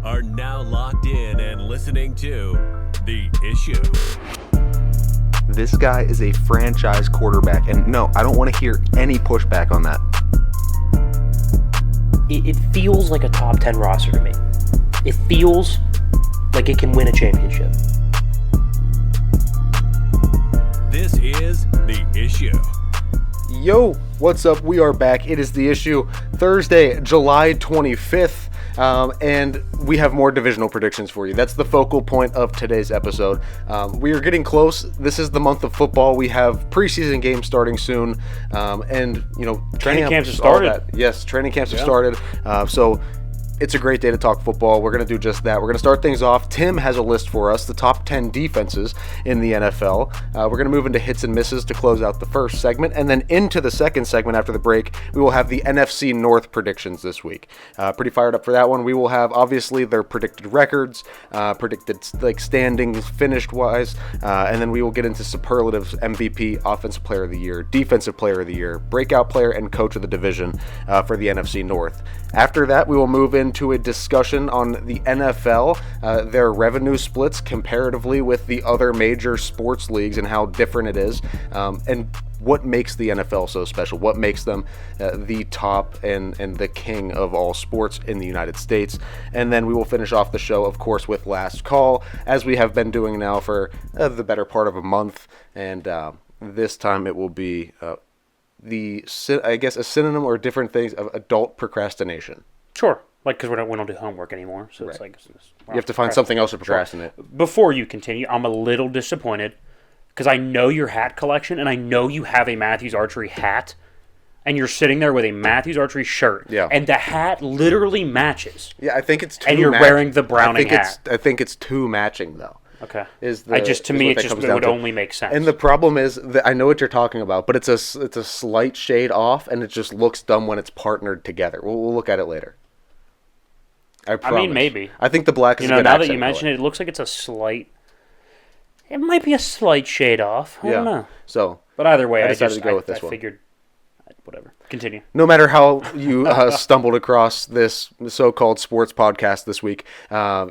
are now locked in and listening to The Issue. This guy is a franchise quarterback, and no, I don't want to hear any pushback on that. It feels like a top 10 roster to me. It feels like it can win a championship. This is The Issue. Yo, what's up? We are back. It is The Issue, Thursday, July 25th, and we have more divisional predictions for you. That's the focal point of today's episode. We are getting close. This is the month of football. We have preseason games starting soon, and, you know, training camps have started. Yes, training camps have started, so it's a great day to talk football. We're going to do just that. We're going to start things off. Tim has a list for us, the top 10 defenses in the NFL. We're going to move into hits and misses to close out the first segment. And then into the second segment after the break, we will have the NFC North predictions this week. Pretty fired up for that one. We will have, obviously, their predicted records, predicted standings finished-wise. And then we will get into superlatives, MVP, Offensive Player of the Year, Defensive Player of the Year, Breakout Player, and Coach of the Division for the NFC North. After that, we will move into a discussion on the NFL, their revenue splits comparatively with the other major sports leagues and how different it is, and what makes the NFL so special, what makes them the top and the king of all sports in the United States. And then we will finish off the show, of course, with Last Call, as we have been doing now for the better part of a month, and this time it will be a synonym or different things of adult procrastination. Sure. Like, because we don't do homework anymore. So right. It's like... You have to find something else to procrastinate. Sure. Before you continue, I'm a little disappointed because I know your hat collection and I know you have a Matthews Archery hat and you're sitting there with a Matthews Archery shirt. Yeah. And the hat literally matches. Yeah, I think it's too and you're wearing the Browning hat. I think it's too matching, though. Okay. It would only make sense. And the problem is that I know what you're talking about, but it's a slight shade off, and it just looks dumb when it's partnered together. We'll look at it later. I mean, maybe. I think the black is a good now accent that you mention it, it looks like it's a slight... It might be a slight shade off. I don't know. So, but either way, I decided to go with this one. I figured... Whatever. Continue. No matter how you stumbled across this so-called sports podcast this week,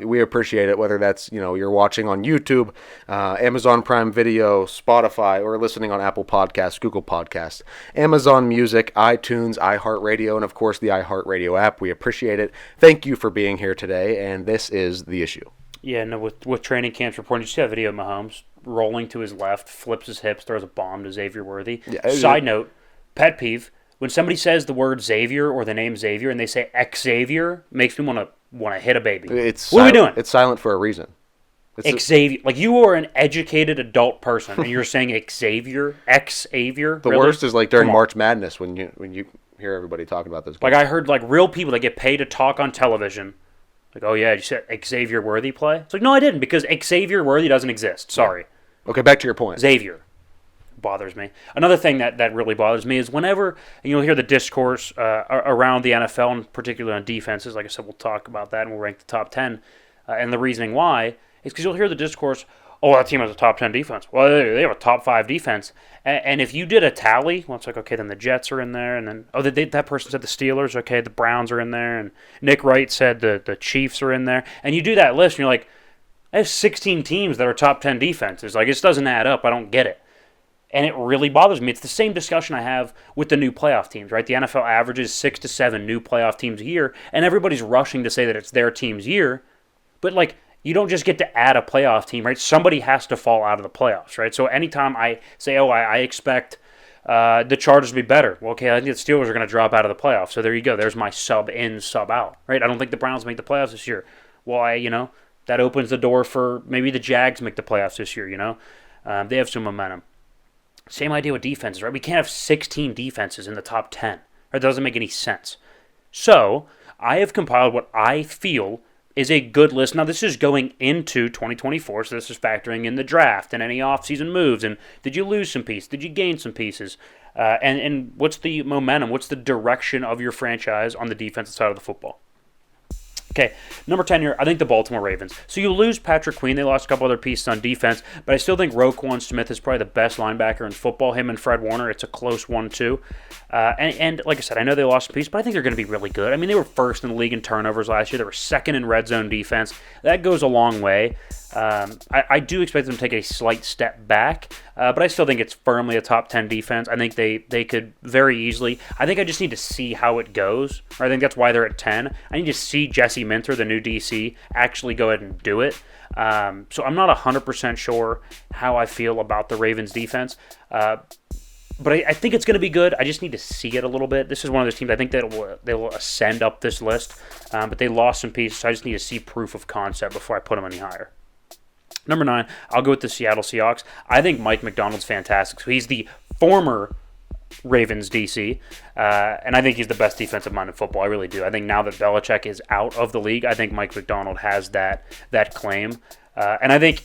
we appreciate it, whether that's, you're watching on YouTube, Amazon Prime Video, Spotify, or listening on Apple Podcasts, Google Podcasts, Amazon Music, iTunes, iHeartRadio, and, of course, the iHeartRadio app. We appreciate it. Thank you for being here today, and this is The Issue. Yeah, no, with training camps reporting, you see that video of Mahomes rolling to his left, flips his hips, throws a bomb to Xavier Worthy. Yeah, Side note, pet peeve, when somebody says the word Xavier or the name Xavier and they say Xavier, makes me want to hit a baby. What are we doing? It's silent for a reason. Xavier. Like, you are an educated adult person and you're saying Xavier? Xavier? The worst is like during March Madness when you hear everybody talking about this. Like, I heard like real people that get paid to talk on television. Like, oh yeah, you said Xavier Worthy play? It's like, no, I didn't, because Xavier Worthy doesn't exist. Sorry. Okay, back to your point. Xavier. Bothers me. Another thing that really bothers me is whenever you'll hear the discourse around the NFL, and particularly on defenses. Like I said, we'll talk about that and we'll rank the top 10. And the reasoning why is because you'll hear the discourse, oh, that team has a top 10 defense. Well, they have a top 5 defense. And if you did a tally, well, it's like, okay, then the Jets are in there. And then, that person said the Steelers. Okay, the Browns are in there. And Nick Wright said the Chiefs are in there. And you do that list and you're like, I have 16 teams that are top 10 defenses. Like, it just doesn't add up. I don't get it. And it really bothers me. It's the same discussion I have with the new playoff teams, right? The NFL averages 6 to 7 new playoff teams a year, and everybody's rushing to say that it's their team's year. But, like, you don't just get to add a playoff team, right? Somebody has to fall out of the playoffs, right? So anytime I say, I expect the Chargers to be better, well, okay, I think the Steelers are going to drop out of the playoffs. So there you go. There's my sub in, sub out, right? I don't think the Browns make the playoffs this year. Well, that opens the door for maybe the Jags make the playoffs this year, They have some momentum. Same idea with defenses, right? We can't have 16 defenses in the top 10. Right? That doesn't make any sense. So, I have compiled what I feel is a good list. Now, this is going into 2024, so this is factoring in the draft and any offseason moves. And did you lose some pieces? Did you gain some pieces? And what's the momentum? What's the direction of your franchise on the defensive side of the football? Okay, number 10 here, I think the Baltimore Ravens. So you lose Patrick Queen. They lost a couple other pieces on defense, but I still think Roquan Smith is probably the best linebacker in football. Him and Fred Warner, it's a close 1-2. And like I said, I know they lost a piece, but I think they're going to be really good. I mean, they were first in the league in turnovers last year. They were second in red zone defense. That goes a long way. I do expect them to take a slight step back, but I still think it's firmly a top 10 defense. I think they could very easily. I think I just need to see how it goes. Or I think that's why they're at 10. I need to see Jesse Minter, the new DC, actually go ahead and do it. So I'm not 100% sure how I feel about the Ravens defense. But I think it's going to be good. I just need to see it a little bit. This is one of those teams I think that they will ascend up this list. But they lost some pieces, so I just need to see proof of concept before I put them any higher. Number 9, I'll go with the Seattle Seahawks. I think Mike McDonald's fantastic. So he's the former Ravens DC, and I think he's the best defensive mind in football. I really do. I think now that Belichick is out of the league, I think Mike McDonald has that claim. And I think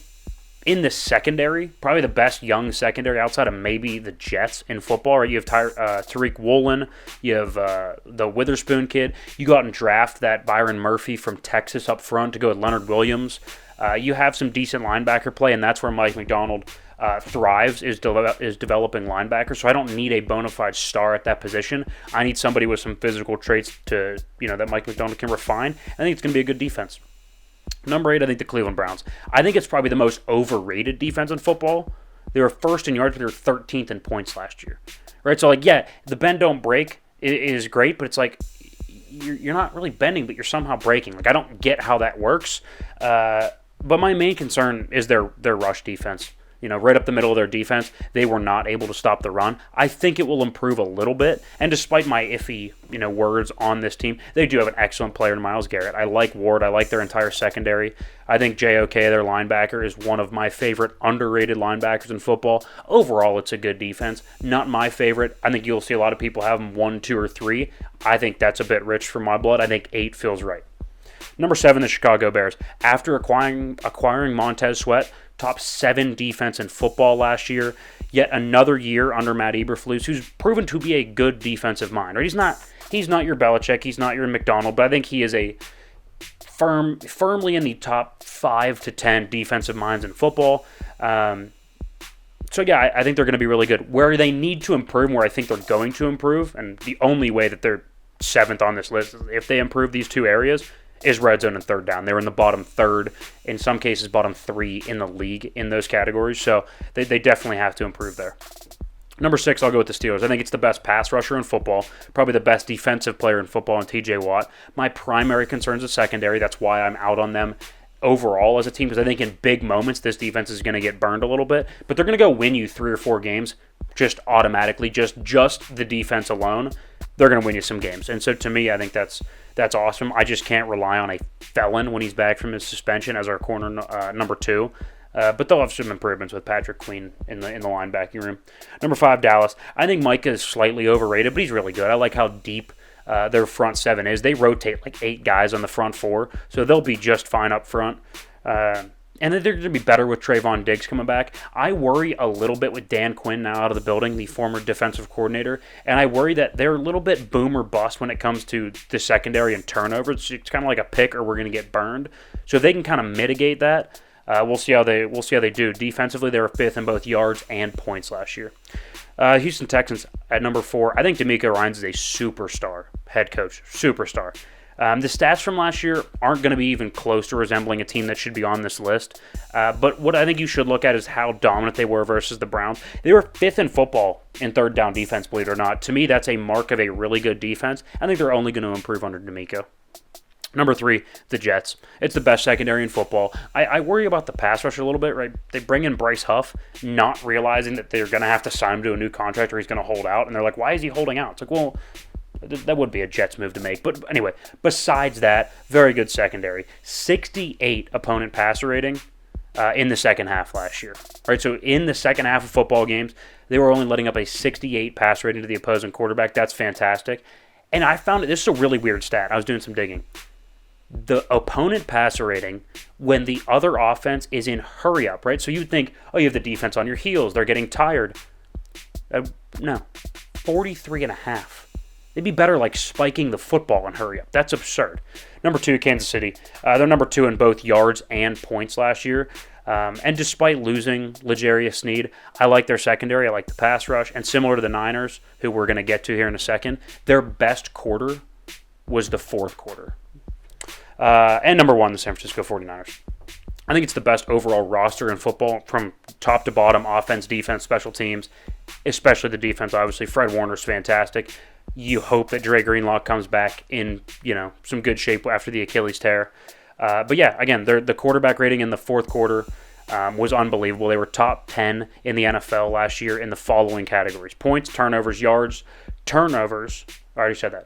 in the secondary, probably the best young secondary outside of maybe the Jets in football. Right? You have Tariq Woolen, you have the Witherspoon kid. You go out and draft that Byron Murphy from Texas up front to go with Leonard Williams. You have some decent linebacker play, and that's where Mike McDonald thrives, is developing linebackers. So I don't need a bona fide star at that position. I need somebody with some physical traits that Mike McDonald can refine. I think it's going to be a good defense. Number 8, I think the Cleveland Browns. I think it's probably the most overrated defense in football. They were first in yards, but they were 13th in points last year. Right? So, the bend don't break is great, but it's like you're not really bending, but you're somehow breaking. Like, I don't get how that works. But my main concern is their rush defense. Right up the middle of their defense, they were not able to stop the run. I think it will improve a little bit. And despite my iffy, words on this team, they do have an excellent player in Myles Garrett. I like Ward. I like their entire secondary. I think JOK, their linebacker, is one of my favorite underrated linebackers in football. Overall, it's a good defense. Not my favorite. I think you'll see a lot of people have them 1, 2, or 3. I think that's a bit rich for my blood. I think 8 feels right. Number 7, the Chicago Bears. After acquiring Montez Sweat, top 7 defense in football last year, yet another year under Matt Eberflus, who's proven to be a good defensive mind. Right? He's not your Belichick, he's not your McDonald, but I think he is a firmly in the top 5 to 10 defensive minds in football. I think they're going to be really good. Where they need to improve, where I think they're going to improve, and the only way that they're 7th on this list is if they improve these 2 areas, is red zone and third down. They were in the bottom 3rd, in some cases bottom 3 in the league in those categories, so they definitely have to improve there. Number 6, I'll go with the Steelers. I think it's the best pass rusher in football, probably the best defensive player in football in TJ Watt. My primary concern is the secondary. That's why I'm out on them overall as a team, because I think in big moments this defense is going to get burned a little bit, but they're going to go win you 3 or 4 games just automatically, just the defense alone. They're going to win you some games. And so to me, I think that's awesome. I just can't rely on a felon when he's back from his suspension as our corner number 2. But they'll have some improvements with Patrick Queen in the linebacking room. Number 5, Dallas. I think Micah is slightly overrated, but he's really good. I like how deep their front 7 is. They rotate like 8 guys on the front 4, so they'll be just fine up front. And they're going to be better with Trayvon Diggs coming back. I worry a little bit with Dan Quinn now out of the building, the former defensive coordinator, and I worry that they're a little bit boom or bust when it comes to the secondary and turnovers. It's kind of like a pick or we're going to get burned. So if they can kind of mitigate that, we'll see how they do. Defensively, they were 5th in both yards and points last year. Houston Texans at number 4. I think DeMeco Ryans is a superstar head coach. Superstar. The stats from last year aren't going to be even close to resembling a team that should be on this list. But what I think you should look at is how dominant they were versus the Browns. They were 5th in football in third down defense, believe it or not. To me, that's a mark of a really good defense. I think they're only going to improve under DeMeco. Number 3, the Jets. It's the best secondary in football. I worry about the pass rush a little bit, right? They bring in Bryce Huff, not realizing that they're going to have to sign him to a new contract or he's going to hold out. And they're like, why is he holding out? It's like, well, that would be a Jets move to make. But anyway, besides that, very good secondary. 68 opponent passer rating in the second half last year. Right, so in the second half of football games, they were only letting up a 68 pass rating to the opposing quarterback. That's fantastic. And I found this is a really weird stat. I was doing some digging. The opponent passer rating when the other offense is in hurry up, right? So you'd think, oh, you have the defense on your heels. They're getting tired. No, 43.5. They'd be better like spiking the football and hurry up. That's absurd. Number 2, Kansas City. They're number 2 in both yards and points last year. And despite losing L'Jarius Sneed, I like their secondary. I like the pass rush. And similar to the Niners, who we're going to get to here in a second, their best quarter was the fourth quarter. And number 1, the San Francisco 49ers. I think it's the best overall roster in football from top to bottom, offense, defense, special teams, especially the defense, obviously. Fred Warner's fantastic. You hope that Dre Greenlaw comes back in, some good shape after the Achilles tear. But yeah, again, the quarterback rating in the fourth quarter was unbelievable. They were top 10 in the NFL last year in the following categories: points, turnovers, yards, turnovers. I already said that.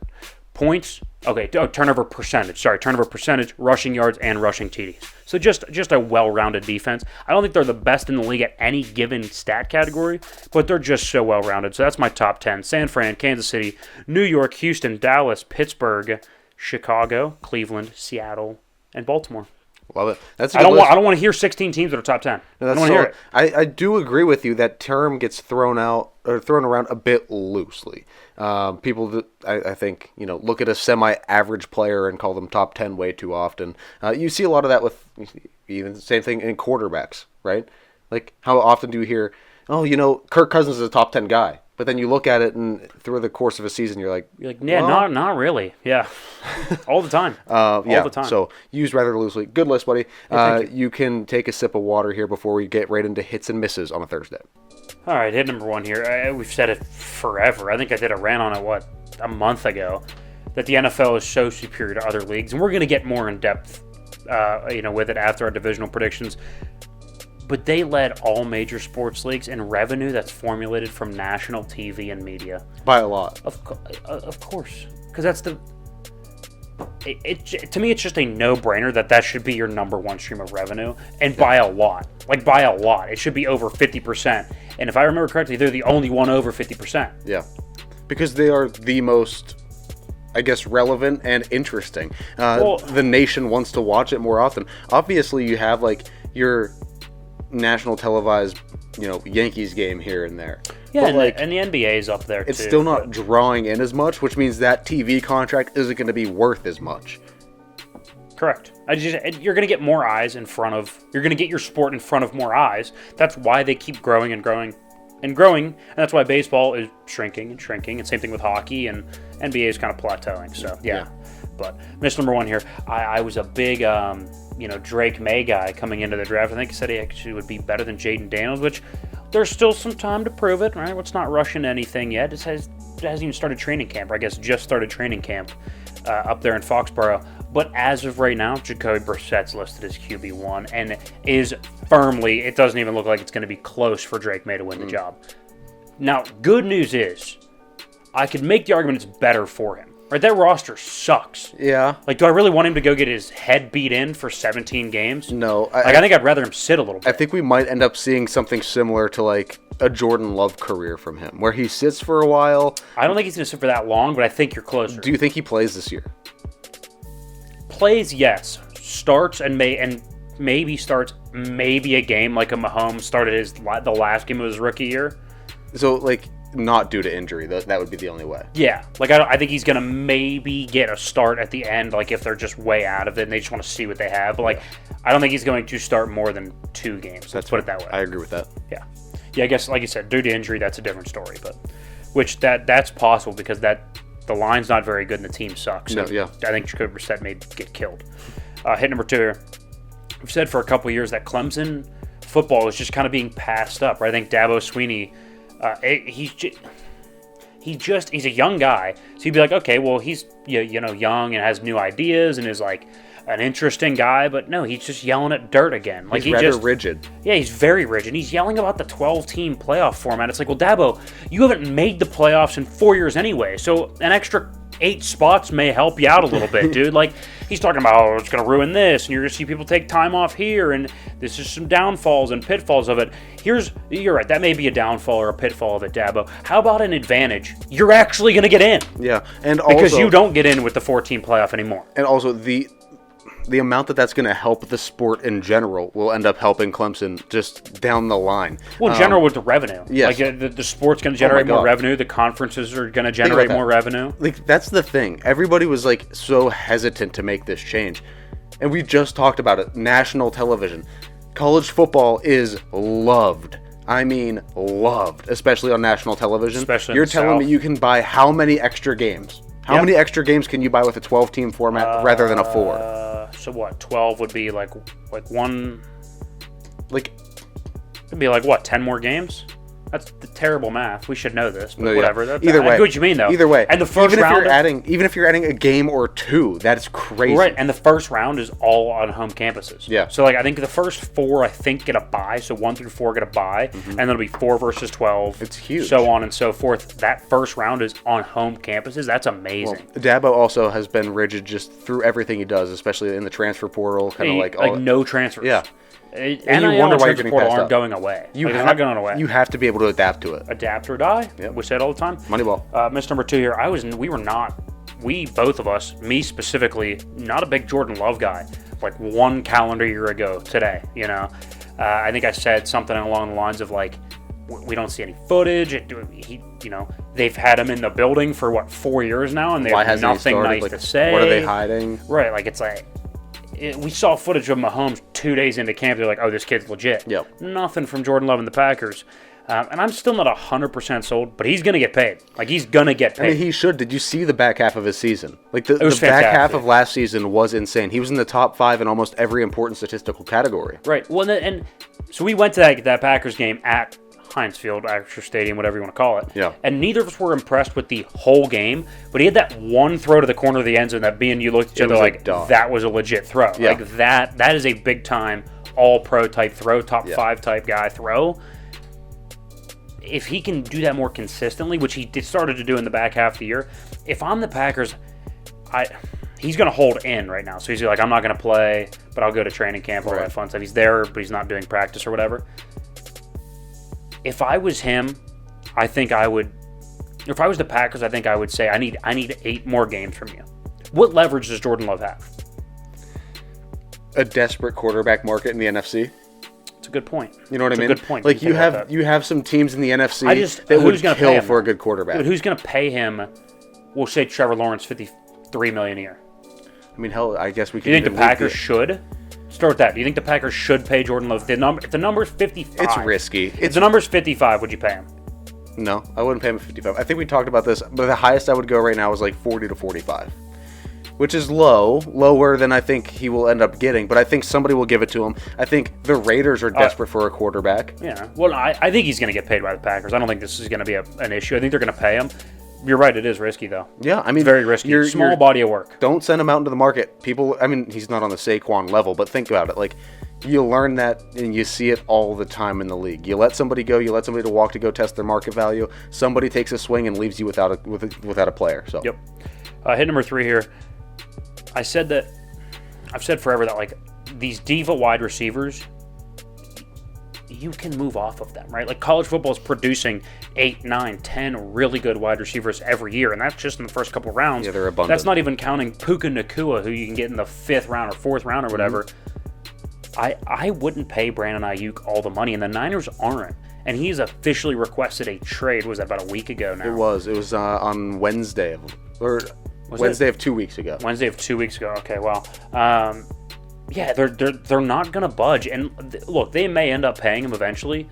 Points. Okay, turnover percentage, rushing yards, and rushing TDs. So just a well-rounded defense. I don't think they're the best in the league at any given stat category, but they're just so well-rounded. So that's my top 10. San Fran, Kansas City, New York, Houston, Dallas, Pittsburgh, Chicago, Cleveland, Seattle, and Baltimore. Love it. That's I don't want to hear 16 teams that are top 10. No, I don't want to hear it. I do agree with you that term gets thrown around a bit loosely. People, I think, look at a semi-average player and call them top 10 way too often. You see a lot of that with even the same thing in quarterbacks, right? Like, how often do you hear, Kirk Cousins is a top 10 guy? But then you look at it, and through the course of a season, you're like, yeah, well, not really. Yeah, all the time. All the time. So used rather loosely. Good list, buddy. You can take a sip of water here before we get right into hits and misses on a Thursday. All right, hit number 1 here. We've said it forever. I think I did a rant on it, a month ago, that the NFL is so superior to other leagues, and we're going to get more in depth, with it after our divisional predictions. But they led all major sports leagues in revenue that's formulated from national TV and media. By a lot. Of course. Because that's to me, it's just a no-brainer that should be your number 1 stream of revenue. And by a lot. Like, by a lot. It should be over 50%. And if I remember correctly, they're the only one over 50%. Yeah. Because they are the most, I guess, relevant and interesting. The nation wants to watch it more often. Obviously, you have, your national televised, Yankees game here and there. Yeah, but and the NBA is up there, it's too. It's still not drawing in as much, which means that TV contract isn't going to be worth as much. Correct. You're going to get more eyes you're going to get your sport in front of more eyes. That's why they keep growing and growing and growing, and that's why baseball is shrinking and shrinking, and same thing with hockey, and NBA is kind of plateauing. So, yeah. But miss number 1 here. I was a big Drake May guy coming into the draft. I think he said he actually would be better than Jaden Daniels, which there's still some time to prove it, right? Let's not rush into anything yet. It hasn't even started training camp, or I guess just started training camp up there in Foxborough. But as of right now, Jacoby Brissett's listed as QB1 and is firmly, it doesn't even look like it's going to be close for Drake May to win the job. Now, good news is, I could make the argument it's better for him. Right, that roster sucks. Yeah. Do I really want him to go get his head beat in for 17 games? No. I think I'd rather him sit a little bit. I think we might end up seeing something similar to, a Jordan Love career from him, where he sits for a while. I don't think he's going to sit for that long, but I think you're closer. Do you think he plays this year? Plays, yes. Starts and maybe starts maybe a game like a Mahomes started the last game of his rookie year. So, not due to injury. That would be the only way. Yeah. I think he's going to maybe get a start at the end, if they're just way out of it and they just want to see what they have. But, I don't think he's going to start more than 2 games. Let's put it that way. I agree with that. Yeah. Yeah, I guess, like you said, due to injury, that's a different story. But which that's possible because the line's not very good and the team sucks. So I think Jacoby Brissett may get killed. Hit number 2 here. We've said for a couple of years that Clemson football is just kind of being passed up. Right? I think Dabo Swinney, he's a young guy, so you'd be like, okay, well, he's young and has new ideas and is an interesting guy, but no, he's just yelling at dirt again. He's rather rigid. Yeah, he's very rigid. He's yelling about the 12-team playoff format. It's well, Dabo, you haven't made the playoffs in 4 years anyway, so an extra 8 spots may help you out a little bit, dude. He's talking about, it's going to ruin this, and you're going to see people take time off here, and this is some downfalls and pitfalls of it. You're right, that may be a downfall or a pitfall of it, Dabo. How about an advantage? You're actually going to get in. Yeah, and because you don't get in with the 14 playoff anymore. And also, the the amount that's going to help the sport in general will end up helping Clemson just down the line. Well, in general with the revenue. Yes. Like the sport's going to generate more revenue. The conferences are going to generate more revenue. Like, that's the thing. Everybody was like so hesitant to make this change. And we just talked about it. National television. College football is loved. I mean, loved, especially on national television. Especially You're telling me you can buy how many extra games? How many extra games can you buy with a 12-team format rather than a 4? So what? 12 would be like one. Like, it'd be like what? 10 more games? That's the terrible math. We should know this, but no, whatever. Yeah. Either way, I get what you mean though. Either way, and the first round, even if you're adding a game or 2, that's crazy. Right, and the first round is all on home campuses. Yeah. So like I think the first 4 get a bye, so 1 through 4 get a bye, and then it'll be 4 versus 12. It's huge. So on and so forth. That first round is on home campuses. That's amazing. Well, Dabo also has been rigid just through everything he does, especially in the transfer portal, kind of like no transfers. Yeah. And you wonder why you're getting passed up. Going away. They're not going away. You have to be able to adapt to it. Adapt or die. Yep. We say it all the time. Moneyball. Miss number 2 here. We both of us, me specifically, not a big Jordan Love guy. Like 1 calendar year ago today, you know. I think I said something along the lines of like, we don't see any footage. They've had him in the building for 4 years now, and they have nothing nice to say. What are they hiding? Right, like it's like. We saw footage of Mahomes 2 days into camp. They're like, oh, this kid's legit. Yep. Nothing from Jordan Love and the Packers. And I'm still not 100% sold, but he's going to get paid. Like, he's going to get paid. I mean, he should. Did you see the back half of his season? Like, the back half of last season was insane. He was in the top 5 in almost every important statistical category. Right. Well, and so we went to that Packers game at Heinz Field, Acrisure Stadium, whatever you want to call it. Yeah. And neither of us were impressed with the whole game, but he had that one throw to the corner of the end zone that me and you looked at each other like, that was a legit throw. Yeah. Like, that is a big-time all-pro type throw, top 5 type guy throw. If he can do that more consistently, which he started to do in the back half of the year, if I'm the Packers, he's going to hold in right now. So he's like, I'm not going to play, but I'll go to training camp, all that fun stuff. He's there, but he's not doing practice or whatever. If I was him, I think I would. If I was the Packers, I think I would say I need 8 more games from you. What leverage does Jordan Love have? A desperate quarterback market in the NFC. It's a good point. You know what I mean? It's a good point. Like you have some teams in the NFC that would kill for a good quarterback. Dude, who's going to pay him? We'll say Trevor Lawrence $53 million a year. I mean, hell, I guess we could. Do you think the Packers should? Start with that. Do you think the Packers should pay Jordan Love? If the number's 55, it's risky. If the number's 55, would you pay him? No, I wouldn't pay him 55. I think we talked about this, but the highest I would go right now is like 40 to 45, which is lower than I think he will end up getting. But I think somebody will give it to him. I think the Raiders are desperate for a quarterback. Yeah. Well, I think he's going to get paid by the Packers. I don't think this is going to be an issue. I think they're going to pay him. You're right. It is risky, though. Yeah, I mean, it's very risky. Small body of work. Don't send him out into the market. People, I mean, he's not on the Saquon level, but think about it. Like, you learn that, and you see it all the time in the league. You let somebody go. You let somebody to walk to go test their market value. Somebody takes a swing and leaves you without a player. So. Yep. Hit number 3 here. I've said forever that like these diva wide receivers, you can move off of them, right? Like college football is producing 8, 9, 10 really good wide receivers every year, and that's just in the first couple rounds. Yeah, they're abundant. That's not even counting Puka Nacua, who you can get in the 5th round or 4th round or whatever. I wouldn't pay Brandon Ayuk all the money, and the Niners aren't. And he's officially requested a trade. Was that about a week ago now? It was on Wednesday of 2 weeks ago. Wednesday of 2 weeks ago. Okay, well, yeah, they're not gonna budge. And look, they may end up paying him eventually,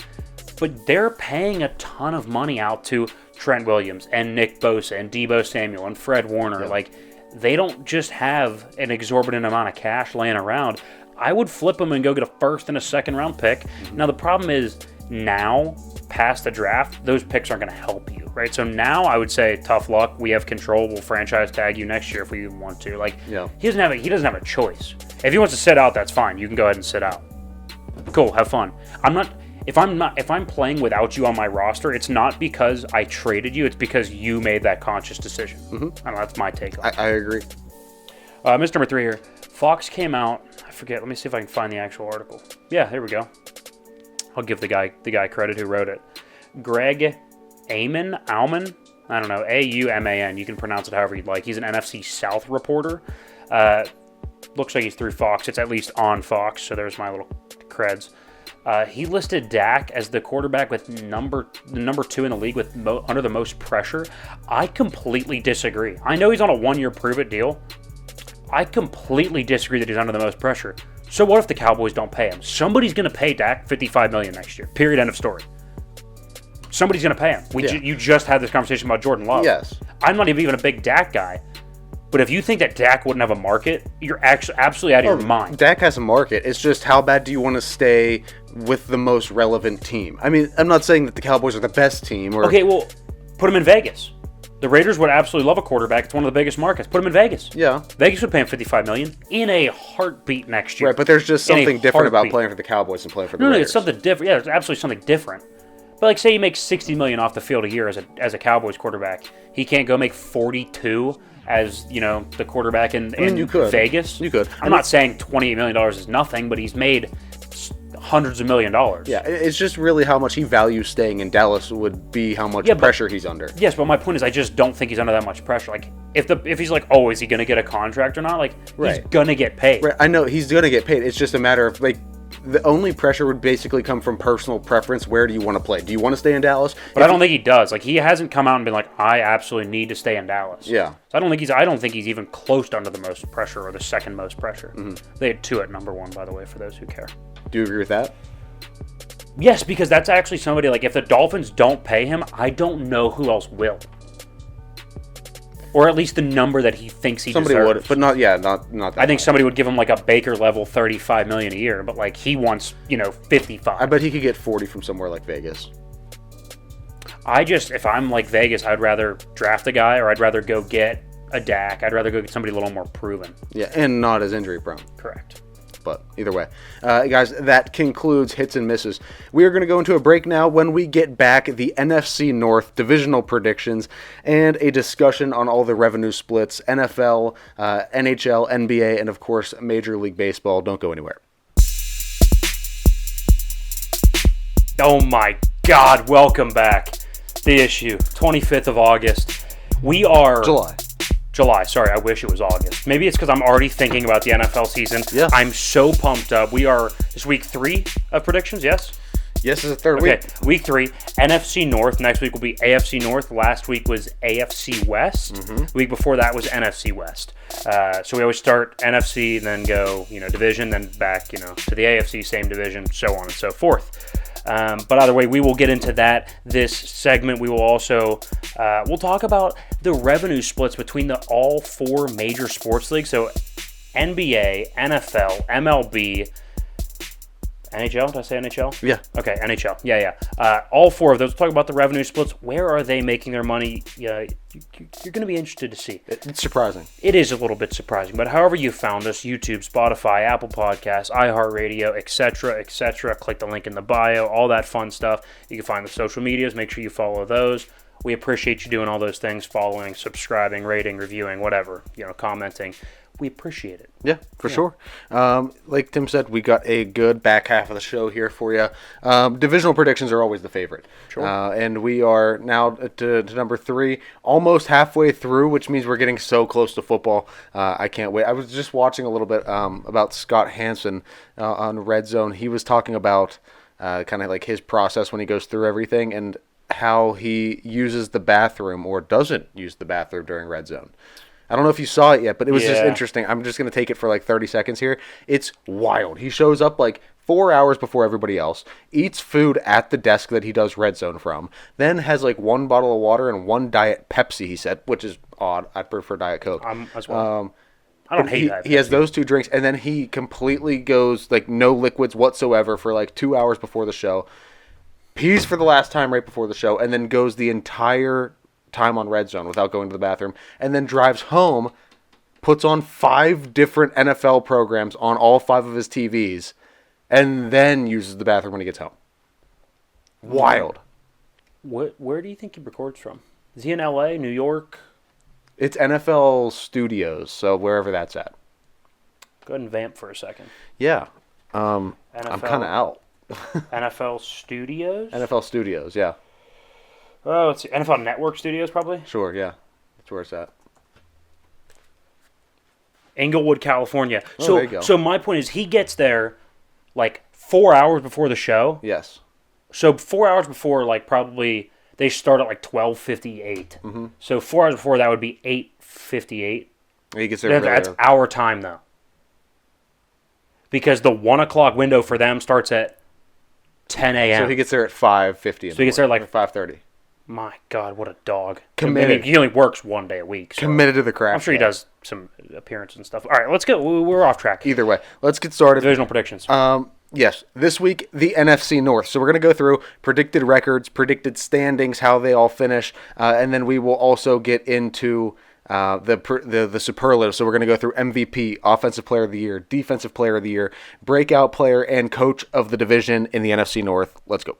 but they're paying a ton of money out to Trent Williams and Nick Bosa and Deebo Samuel and Fred Warner. Yeah. Like, they don't just have an exorbitant amount of cash laying around. I would flip them and go get a 1st and a 2nd round pick. Now the problem is, now past the draft, those picks aren't going to help you, right? So now I would say tough luck. We have control. We'll franchise tag you next year if we want to. Like, yeah. He doesn't have a choice. If he wants to sit out, that's fine. You can go ahead and sit out. Cool, have fun. If I'm playing without you on my roster, it's not because I traded you. It's because you made that conscious decision. I don't know, that's my take on it. I agree. Mr. Number 3 here. Fox came out. I forget. Let me see if I can find the actual article. Yeah, there we go. I'll give the guy credit who wrote it. Greg Auman. I don't know. Auman. You can pronounce it however you'd like. He's an NFC South reporter. looks like he's through Fox. It's at least on Fox, so there's my little creds. He listed Dak as the quarterback with the number 2 in the league with under the most pressure. I completely disagree. I know he's on a 1-year prove-it deal. I completely disagree that he's under the most pressure. So what if the Cowboys don't pay him? Somebody's going to pay Dak $55 million next year. Period. End of story. Somebody's going to pay him. You just had this conversation about Jordan Love. Yes. I'm not even a big Dak guy. But if you think that Dak wouldn't have a market, you're actually absolutely out of your mind. Dak has a market. It's just how bad do you want to stay with the most relevant team? I mean, I'm not saying that the Cowboys are the best team. Okay, well, put him in Vegas. The Raiders would absolutely love a quarterback. It's one of the biggest markets. Put him in Vegas. Yeah. Vegas would pay him $55 million in a heartbeat next year. Right, but there's just something different about playing for the Cowboys and playing for the Raiders. No, it's something different. Yeah, it's absolutely something different. But like, say you make $60 million off the field a year as a Cowboys quarterback, he can't go make 42 as the quarterback in you could. Vegas. You could. I'm not saying $28 million is nothing, but he's made hundreds of $1 million. Yeah, it's just really how much he values staying in Dallas would be how much pressure he's under. Yes, but my point is I just don't think he's under that much pressure. Like, if he's like, oh, is he going to get a contract or not? Like, he's going to get paid. Right, I know he's going to get paid. It's just a matter of, like, the only pressure would basically come from personal preference. Where do you want to play? Do you want to stay in Dallas? But I don't think he does. Like, he hasn't come out and been like, I absolutely need to stay in Dallas. Yeah. So I don't think he's even close to under the most pressure or the second most pressure. Mm-hmm. They had 2 at number 1, by the way, for those who care. Do you agree with that? Yes, because that's actually somebody, like, if the Dolphins don't pay him, I don't know who else will. Or at least the number that he thinks he deserves. Somebody would, but not that I think much. somebody would give him like a Baker level $35 million a year, but like he wants, 55. I bet he could get 40 from somewhere like Vegas. If I'm like Vegas, I'd rather draft a guy or I'd rather go get a Dak. I'd rather go get somebody a little more proven. Yeah, and not as injury prone. Correct. But either way, guys, that concludes Hits and Misses. We are going to go into a break now. When we get back, the NFC North divisional predictions and a discussion on all the revenue splits, NFL, NHL, NBA, and of course, Major League Baseball. Don't go anywhere. Oh my God, welcome back. The Issue, 25th of August. We are... July, sorry, I wish it was August. Maybe it's because I'm already thinking about the NFL season. Yeah. I'm so pumped up. This week 3 of predictions, yes? Yes, it's the third week. Okay, week 3, NFC North. Next week will be AFC North. Last week was AFC West. Mm-hmm. The week before that was NFC West. So we always start NFC, then go, division, then back, to the AFC, same division, so on and so forth. But either way, we will get into that this segment. We will also we'll talk about the revenue splits between all 4 major sports leagues. So NBA, NFL, MLB, NHL. Did I say NHL? Yeah. Okay, NHL. Yeah. All 4 of those. We'll talk about the revenue splits. Where are they making their money? You're going to be interested to see. It's surprising. It is a little bit surprising. But however you found us, YouTube, Spotify, Apple Podcasts, iHeartRadio, etc., click the link in the bio, all that fun stuff. You can find the social medias. Make sure you follow those. We appreciate you doing all those things, following, subscribing, rating, reviewing, whatever, commenting. We appreciate it. Yeah, for sure. Like Tim said, we got a good back half of the show here for you. Divisional predictions are always the favorite. Sure. And we are now to number 3, almost halfway through, which means we're getting so close to football. I can't wait. I was just watching a little bit about Scott Hansen on Red Zone. He was talking about kind of like his process when he goes through everything and how he uses the bathroom or doesn't use the bathroom during Red Zone. I don't know if you saw it yet, but it was just interesting. I'm just going to take it for like 30 seconds here. It's wild. He shows up like 4 hours before everybody else, eats food at the desk that he does Red Zone from, then has like 1 bottle of water and 1 Diet Pepsi, he said, which is odd. I prefer Diet Coke. As well. I don't hate that. He has those 2 drinks, and then he completely goes like no liquids whatsoever for like 2 hours before the show, pees for the last time right before the show, and then goes the entire time on Red Zone without going to the bathroom, and then drives home, puts on 5 different NFL programs on all 5 of his TVs, and then uses the bathroom when he gets home. Wild. Where do you think he records from? Is he in LA, New York? It's NFL Studios, so wherever that's at. Go ahead and vamp for a second. Yeah. I'm kind of out. NFL Studios? NFL Studios, yeah. Oh, it's NFL Network Studios, probably? Sure, yeah. That's where it's at. Inglewood, California. Oh, there you go. So my point is he gets there like 4 hours before the show. Yes. So 4 hours before, like probably they start at like 12:58. Mm-hmm. So 4 hours before that would be 8:58. He gets there. That's our time though, because the 1 o'clock window for them starts at 10 a.m. So he gets there at 5:50. So he gets there like 5:30. My God, what a dog! Committed. I mean, he only works one day a week. So Committed to the craft. I'm sure he does some appearances and stuff. All right, let's go. We're off track. Either way, let's get started. Divisional predictions. Yes, this week, the NFC North. So we're going to go through predicted records, predicted standings, how they all finish, and then we will also get into the superlatives. So we're going to go through MVP, Offensive Player of the Year, Defensive Player of the Year, Breakout Player, and Coach of the Division in the NFC North. Let's go.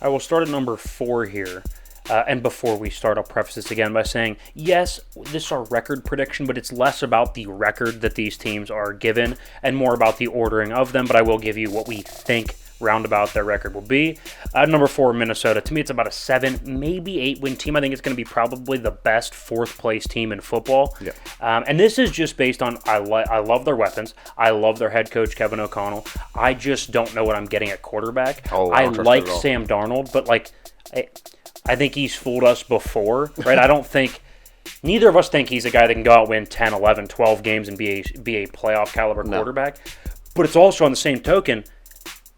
I will start at number 4 here. And before we start, I'll preface this again by saying, yes, this is our record prediction, but it's less about the record that these teams are given and more about the ordering of them. But I will give you what we think roundabout their record will be. Number 4, Minnesota. To me, it's about a 7, maybe 8 win team. I think it's going to be probably the best 4th place team in football. Yeah. And this is just based on I love their weapons. I love their head coach, Kevin O'Connell. I just don't know what I'm getting at quarterback. I like Sam Darnold, but like I think he's fooled us before, right? I don't think neither of us think he's a guy that can go out, win 10, 11, 12 games and be a playoff caliber quarterback. But it's also on the same token,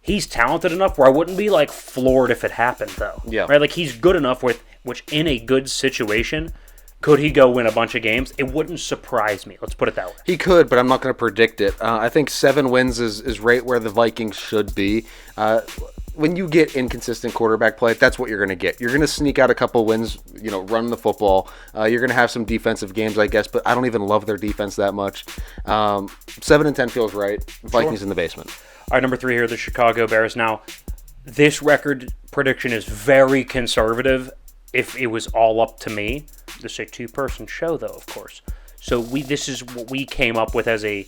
he's talented enough where I wouldn't be like floored if it happened though. Yeah. Right? Like he's good enough with which in a good situation, could he go win a bunch of games? It wouldn't surprise me. Let's put it that way. He could, but I'm not going to predict it. I think 7 wins is right where the Vikings should be. When you get inconsistent quarterback play, that's what you're going to get. You're going to sneak out a couple wins, run the football. You're going to have some defensive games, I guess, but I don't even love their defense that much. 7-10 feels right. Vikings in the basement. All right, number 3 here, the Chicago Bears. Now, this record prediction is very conservative. If it was all up to me, this is a 2-person show, though, of course. So this is what we came up with as a.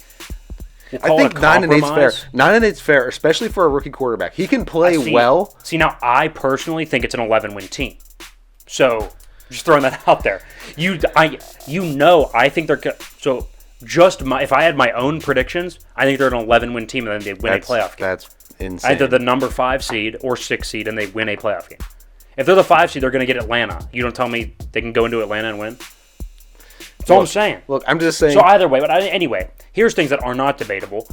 I think 9-8 is fair. 9-8 is fair, especially for a rookie quarterback. He can play well. See, now I personally think it's an 11-win team. So just throwing that out there. I think they're so. If I had my own predictions, I think they're an 11-win team and then they win a playoff game. That's insane. Either the number 5 seed or 6 seed and they win a playoff game. If they're the 5 seed, they're going to get Atlanta. You don't tell me they can go into Atlanta and win? That's all I'm saying. Look, I'm just saying. So either way, but anyway, here's things that are not debatable.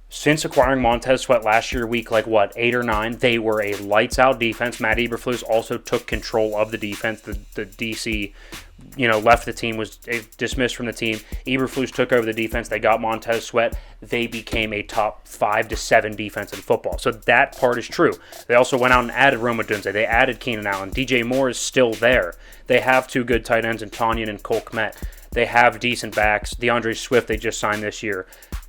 Since acquiring Montez Sweat last year, week 8 or 9, they were a lights-out defense. Matt Eberflus also took control of the defense. The DC, left the team, was dismissed from the team. Eberflus took over the defense. They got Montez Sweat. They became a top 5 to 7 defense in football. So that part is true. They also went out and added Roma Dunze. They added Keenan Allen. DJ Moore is still there. They have 2 good tight ends in Tanyan and Cole Kmet. They have decent backs. DeAndre Swift they just signed this year.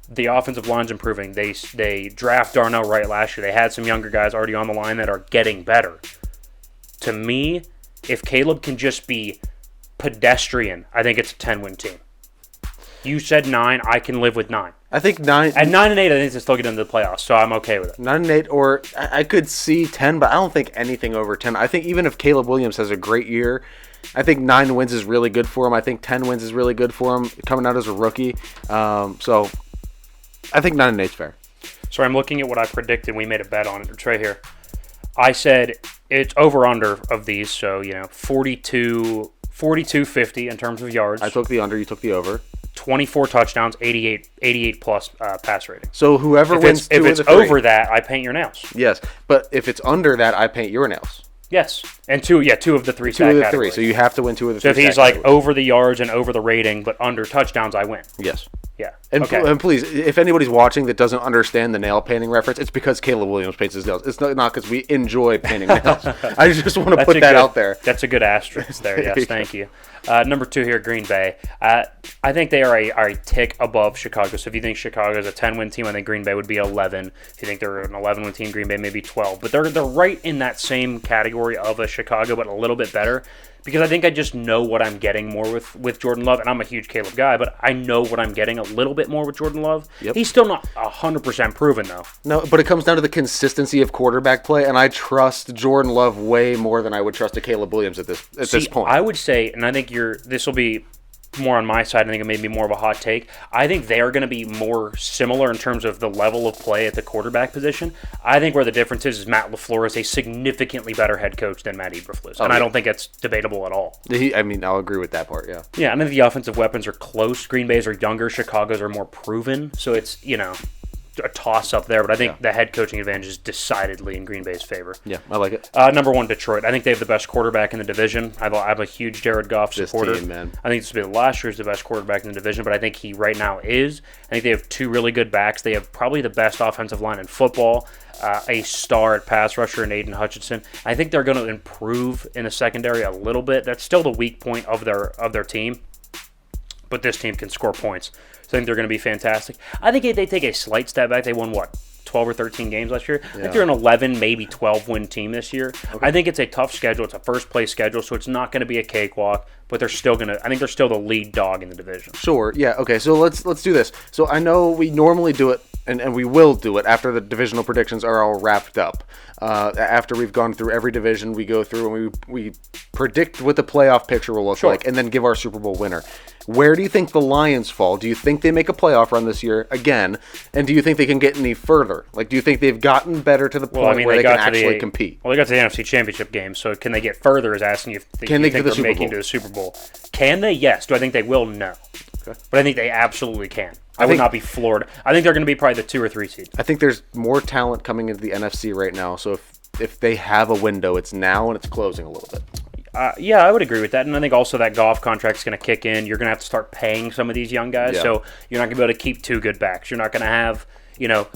The offensive line's improving. They draft Darnell Wright last year. They had some younger guys already on the line that are getting better. To me, if Caleb can just be pedestrian, I think it's a 10-win team. You said 9. I can live with 9. I think 9. At 9-8, I think they still get into the playoffs, so I'm okay with it. 9-8, or I could see 10, but I don't think anything over 10. I think even if Caleb Williams has a great year, I think 9 wins is really good for him. I think 10 wins is really good for him coming out as a rookie. So I think 9-8 is fair. So I'm looking at what I predicted. We made a bet on it. It's right here. I said it's over-under of these, so 42-50 in terms of yards. I took the under. You took the over. 24 touchdowns, 88 plus pass rating. So whoever wins if it's over that, I paint your nails. Yes, but if it's under that, I paint your nails. Yes, and 2 of the 3 2 of the 3. So you have to win 2 of the 3. So if he's over the yards and over the rating, but under touchdowns, I win. Yes. Yeah. And please, if anybody's watching that doesn't understand the nail painting reference, it's because Caleb Williams paints his nails. It's not because we enjoy painting nails. I just want to put that out there. That's a good asterisk there. Yes, thank you. Number 2 here, Green Bay. I think they are a tick above Chicago. So if you think Chicago is a 10-win team, I think Green Bay would be 11. If you think they're an 11-win team, Green Bay may be 12. But they're right in that same category of a Chicago, but a little bit better. Because I think I just know what I'm getting more with Jordan Love. And I'm a huge Caleb guy, but I know what I'm getting a little bit more with Jordan Love. Yep. He's still not 100% proven, though. No, but it comes down to the consistency of quarterback play, and I trust Jordan Love way more than I would trust a Caleb Williams at this point. I would say, and I think this will be more on my side. I think it may be more of a hot take. I think they are going to be more similar in terms of the level of play at the quarterback position. I think where the difference is Matt LaFleur is a significantly better head coach than Matt Eberflus. And I don't think it's debatable at all. I'll agree with that part, yeah. Yeah, I think the offensive weapons are close. Green Bay's are younger. Chicago's are more proven. So it's, a toss-up there, but I think the head coaching advantage is decidedly in Green Bay's favor. Yeah, I like it. Number 1, Detroit. I think they have the best quarterback in the division. I'm a huge Jared Goff supporter. This team, man. I think this will be last year's the best quarterback in the division, but I think he right now is. I think they have 2 really good backs. They have probably the best offensive line in football, a star at pass rusher in Aiden Hutchinson. I think they're going to improve in the secondary a little bit. That's still the weak point of their team, but this team can score points. So I think they're going to be fantastic. I think they take a slight step back. They won, 12 or 13 games last year? Yeah. I think they're an 11, maybe 12-win team this year. Okay. I think it's a tough schedule. It's a first-place schedule, so it's not going to be a cakewalk, but they're still going to – I think they're still the lead dog in the division. Sure, yeah. Okay, so let's do this. So I know we normally do it, and we will do it after the divisional predictions are all wrapped up. After we've gone through every division, we go through and we predict what the playoff picture will look like, and then give our Super Bowl winner. Where do you think the Lions fall? Do you think they make a playoff run this year again? And do you think they can get any further? Like, do you think they've gotten better to the point where they can actually compete? Well, they got to the NFC Championship game, so can they get further is asking if they think they're making to the Super Bowl. Can they? Yes. Do I think they will? No. Okay. But I think they absolutely can. I would not be floored. I think they're going to be probably the 2 or 3 seed. I think there's more talent coming into the NFC right now, so if they have a window, it's now and it's closing a little bit. Yeah, I would agree with that. And I think also that Goff contract's going to kick in. You're going to have to start paying some of these young guys. Yeah. So you're not going to be able to keep 2 good backs. You're not going to have,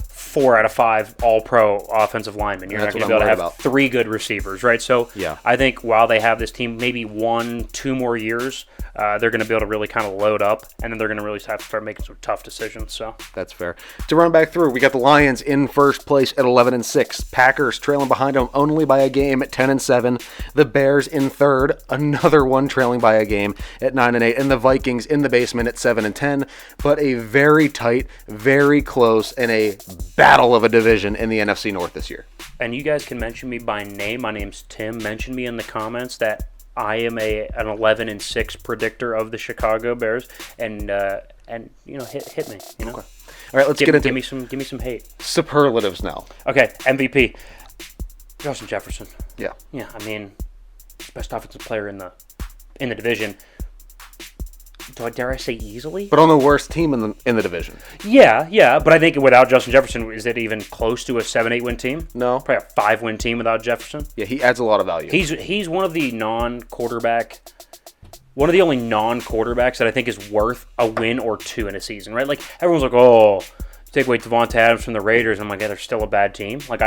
4 out of 5 all-pro offensive linemen. You're not going to be able to have 3 good receivers, right? So I think while they have this team maybe 1-2 more years, they're going to be able to really kind of load up, and then they're going to really have to start making some tough decisions. So that's fair. To run back through, we got the Lions in first place at 11-6. Packers trailing behind them only by a game at 10-7. The Bears in third, another one trailing by a game at 9-8, and the Vikings in the basement at 7-10. But a very tight, very close, and a battle of a division in the NFC North this year. And you guys can mention me by name. My name's Tim. Mention me in the comments that I am an 11-6 predictor of the Chicago Bears, and hit me. Okay. All right, let's get into give me some hate. Superlatives now. Okay, MVP, Justin Jefferson. Yeah. I mean, best offensive player in the division. Dare I say easily? But on the worst team in the division. Yeah, but I think without Justin Jefferson, is it even close to a 7-8 win team? No. Probably a 5-win team without Jefferson. Yeah, he adds a lot of value. He's one of the only non-quarterbacks that I think is worth a win or 2 in a season, right? Like, everyone's like, oh, take away Devontae Adams from the Raiders. I'm like, yeah, they're still a bad team. Like,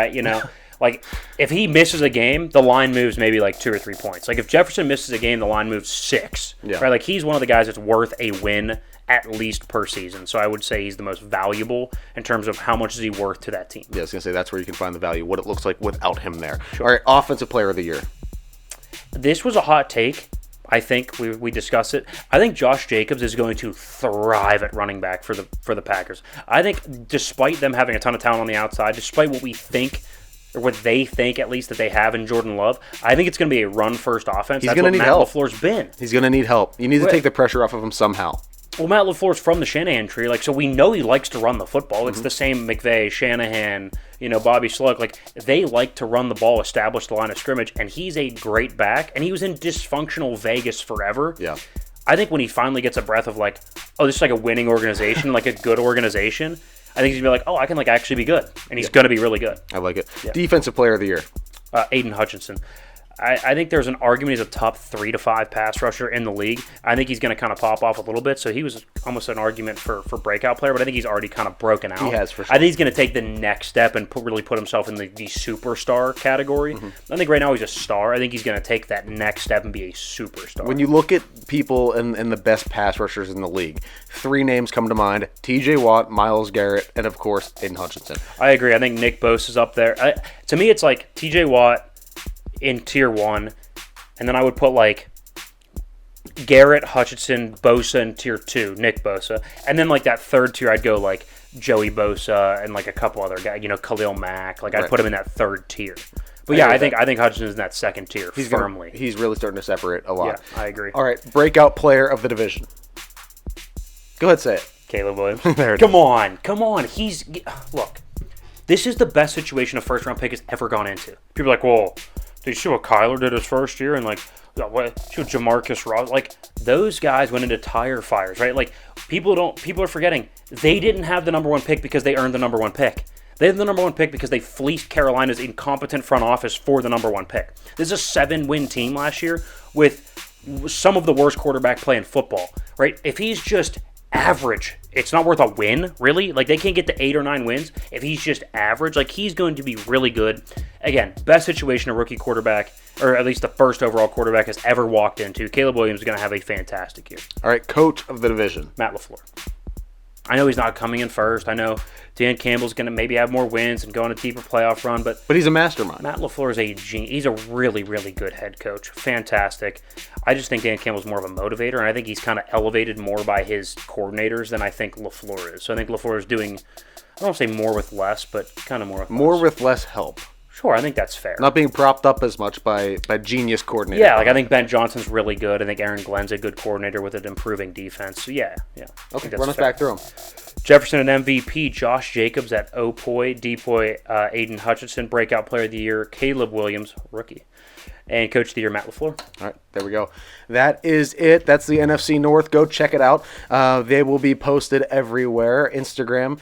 like, if he misses a game, the line moves maybe like 2 or 3 points. Like, if Jefferson misses a game, the line moves 6. Yeah. Right? Like, he's one of the guys that's worth a win at least per season. So I would say he's the most valuable in terms of how much is he worth to that team. Yeah, I was going to say that's where you can find the value, what it looks like without him there. Sure. All right, Offensive Player of the Year. This was a hot take. I think we discussed it. I think Josh Jacobs is going to thrive at running back for the Packers. I think despite them having a ton of talent on the outside, despite what we think, or what they think at least that they have in Jordan Love, I think it's going to be a run-first offense. He's going to need help. Matt LaFleur's been. He's going to need help. You need to take the pressure off of him somehow. Well, Matt LaFleur's from the Shanahan tree, so we know he likes to run the football. It's the same McVay, Shanahan, Bobby Slug. Like, they like to run the ball, establish the line of scrimmage, and he's a great back, and he was in dysfunctional Vegas forever. Yeah. I think when he finally gets a breath of this is like a winning organization, like a good organization, I think he's going to be like, I can actually be good. And he's going to be really good. I like it. Yeah. Defensive Player of the Year. Aiden Hutchinson. I think there's an argument he's a top 3 to 5 pass rusher in the league. I think he's going to kind of pop off a little bit. So he was almost an argument for breakout player, but I think he's already kind of broken out. He has, for sure. I think he's going to take the next step and really put himself in the superstar category. I think right now he's a star. I think he's going to take that next step and be a superstar. When you look at people and the best pass rushers in the league, 3 names come to mind: T.J. Watt, Myles Garrett, and of course, Aiden Hutchinson. I agree. I think Nick Bosa's up there. To me, it's like T.J. Watt in tier 1, and then I would put Garrett, Hutchinson, Bosa in tier 2, Nick Bosa, and then that third tier I'd go Joey Bosa and a couple other guys, Khalil Mack. I'd put him in that third tier. But I think Hutchinson's in that second tier firmly. He's really starting to separate a lot. Yeah, I agree. All right, breakout player of the division. Go ahead, say it. Caleb Williams. There it Come on. Look, this is the best situation a first-round pick has ever gone into. People are like, well, did you see what Kyler did his first year? And, like, what Jamarcus Ross? Like, those guys went into tire fires, right? Like, people are forgetting they didn't have the number one pick because they earned the number one pick. They had the number one pick because they fleeced Carolina's incompetent front office for the number one pick. This is a 7-win team last year with some of the worst quarterback play in football, right? If he's just average, it's not worth a win, really. Like, they can't get to 8 or 9 wins if he's just average. Like, he's going to be really good. Again, best situation a rookie quarterback, or at least the first overall quarterback, has ever walked into. Caleb Williams is going to have a fantastic year. All right, coach of the division. Matt LaFleur. I know he's not coming in first. I know Dan Campbell's going to maybe have more wins and go on a deeper playoff run, but he's a mastermind. Matt LaFleur is a genius. He's a really, really good head coach. Fantastic. I just think Dan Campbell's more of a motivator, and I think he's kind of elevated more by his coordinators than I think LaFleur is. So I think LaFleur is doing, I don't want to say more with less, but kind of more with more less. with less help. Sure, I think that's fair. Not being propped up as much by genius coordinators. Yeah, like I think Ben Johnson's really good. I think Aaron Glenn's a good coordinator with an improving defense. So yeah. Okay, run us back through them. Jefferson at MVP, Josh Jacobs at Opoy, Depoy, Aiden Hutchinson, Breakout Player of the Year, Caleb Williams, rookie, and Coach of the Year, Matt LaFleur. All right, there we go. That is it. That's the NFC North. Go check it out. They will be posted everywhere. Instagram,